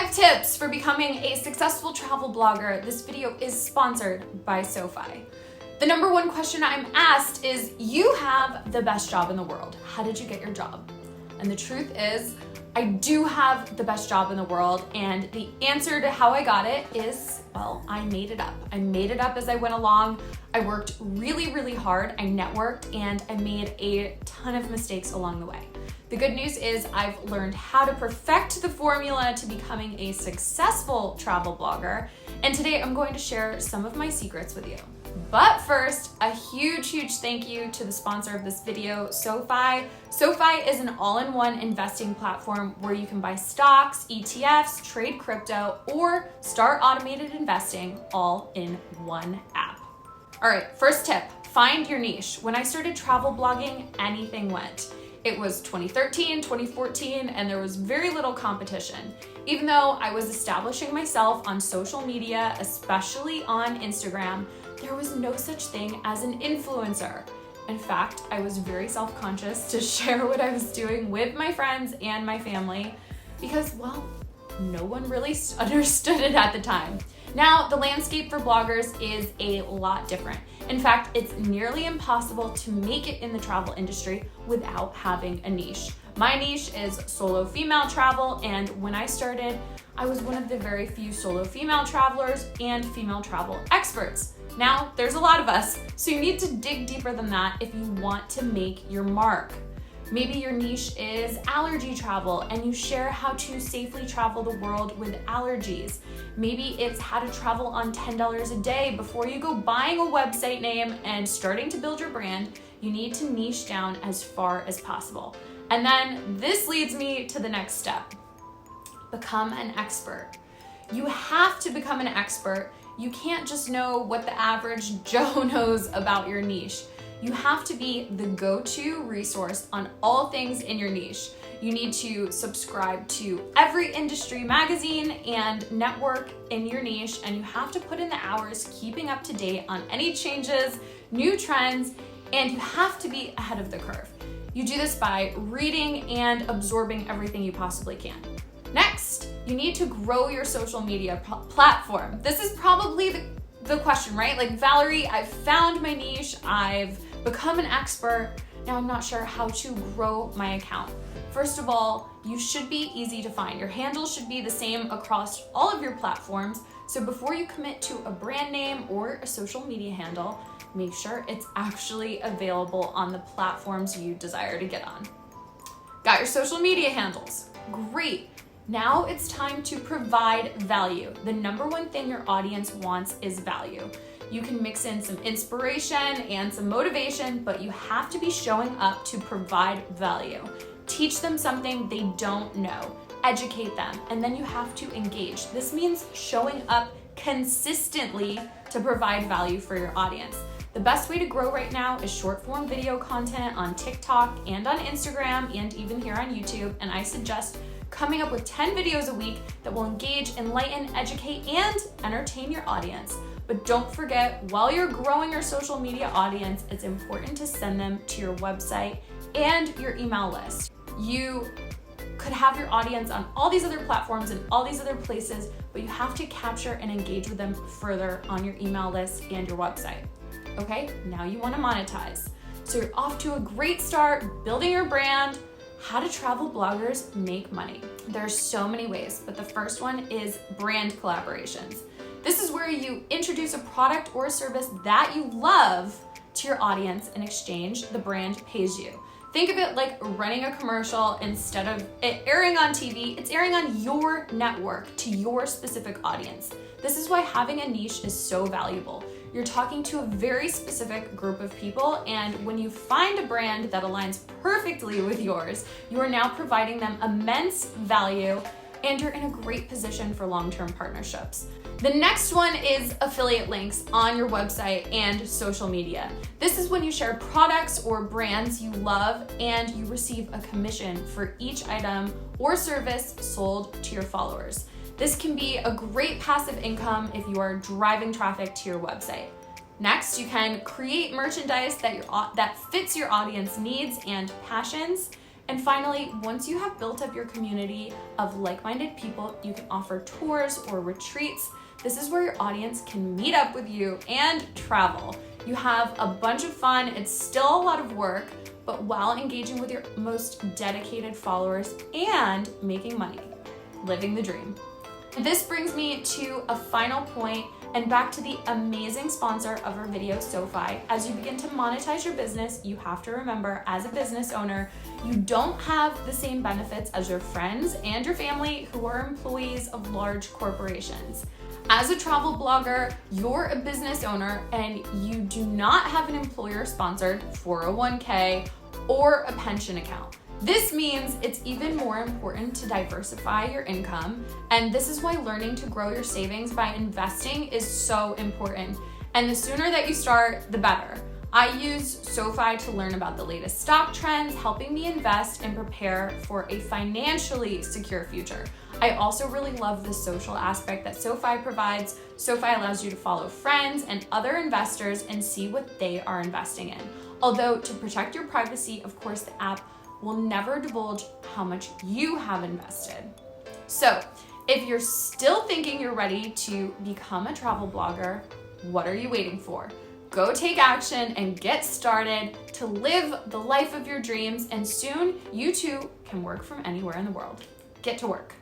5 tips for becoming a successful travel blogger. This video is sponsored by SoFi. The number one question I'm asked is, you have the best job in the world. How did you get your job? And the truth is, I do have the best job in the world, and the answer to how I got it is, well, I made it up. I made it up as I went along. I worked really, really hard. I networked, and I made a ton of mistakes along the way. The good news is I've learned how to perfect the formula to becoming a successful travel blogger, and today I'm going to share some of my secrets with you. But first, a huge thank you to the sponsor of this video, SoFi. SoFi is an all-in-one investing platform where you can buy stocks, ETFs, trade crypto, or start automated investing all in one app. All right, first tip, find your niche. When I started travel blogging, anything went. It was 2013, 2014, and there was very little competition. Even though I was establishing myself on social media, especially on Instagram, there was no such thing as an influencer. In fact, I was very self-conscious to share what I was doing with my friends and my family because, well, no one really understood it at the time. Now, the landscape for bloggers is a lot different. In fact, it's nearly impossible to make it in the travel industry without having a niche. My niche is solo female travel, and when I started, I was one of the very few solo female travelers and female travel experts. Now, there's a lot of us, so you need to dig deeper than that if you want to make your mark. Maybe your niche is allergy travel and you share how to safely travel the world with allergies. Maybe it's how to travel on $10 a day. Before you go buying a website name and starting to build your brand, you need to niche down as far as possible. And then this leads me to the next step. Become an expert. You have to become an expert. You can't just know what the average Joe knows about your niche. You have to be the go-to resource on all things in your niche. You need to subscribe to every industry magazine and network in your niche, and you have to put in the hours keeping up to date on any changes, new trends, and you have to be ahead of the curve. You do this by reading and absorbing everything you possibly can. Next, you need to grow your social media platform. This is probably the question, right? Like, Valerie, I've found my niche, I've become an expert, now I'm not sure how to grow my account. First of all, you should be easy to find. Your handle should be the same across all of your platforms, so before you commit to a brand name or a social media handle, make sure it's actually available on the platforms you desire to get on. Got your social media handles? Great. Now it's time to provide value. The number one thing your audience wants is value. You can mix in some inspiration and some motivation, but you have to be showing up to provide value. Teach them something they don't know. Educate them, and then you have to engage. This means showing up consistently to provide value for your audience. The best way to grow right now is short form video content on TikTok and on Instagram and even here on YouTube, and I suggest coming up with 10 videos a week that will engage, enlighten, educate, and entertain your audience. But don't forget, while you're growing your social media audience, it's important to send them to your website and your email list. You could have your audience on all these other platforms and all these other places, but you have to capture and engage with them further on your email list and your website. Okay, now you want to monetize. So you're off to a great start building your brand. How do travel bloggers make money? There's so many ways, but the first one is brand collaborations. This is where you introduce a product or a service that you love to your audience. In exchange, the brand pays you. Think of it like running a commercial. Instead of it airing on TV, it's airing on your network to your specific audience. This is why having a niche is so valuable. You're talking to a very specific group of people, and when you find a brand that aligns perfectly with yours, you are now providing them immense value, and you're in a great position for long-term partnerships. The next one is affiliate links on your website and social media. This is when you share products or brands you love and you receive a commission for each item or service sold to your followers. This can be a great passive income if you are driving traffic to your website. Next, you can create merchandise that fits your audience needs and passions. And finally, once you have built up your community of like-minded people, you can offer tours or retreats. This is where your audience can meet up with you and travel. You have a bunch of fun. It's still a lot of work, but while engaging with your most dedicated followers and making money, living the dream. This brings me to a final point and back to the amazing sponsor of our video, SoFi. As you begin to monetize your business, you have to remember, as a business owner, you don't have the same benefits as your friends and your family who are employees of large corporations. As a travel blogger, you're a business owner and you do not have an employer-sponsored 401k or a pension account. This means it's even more important to diversify your income, and this is why learning to grow your savings by investing is so important. And the sooner that you start, the better. I use SoFi to learn about the latest stock trends, helping me invest and prepare for a financially secure future. I also really love the social aspect that SoFi provides. SoFi allows you to follow friends and other investors and see what they are investing in. Although to protect your privacy, of course, the app will never divulge how much you have invested. So if you're still thinking you're ready to become a travel blogger, what are you waiting for? Go take action and get started to live the life of your dreams, and soon you too can work from anywhere in the world. Get to work.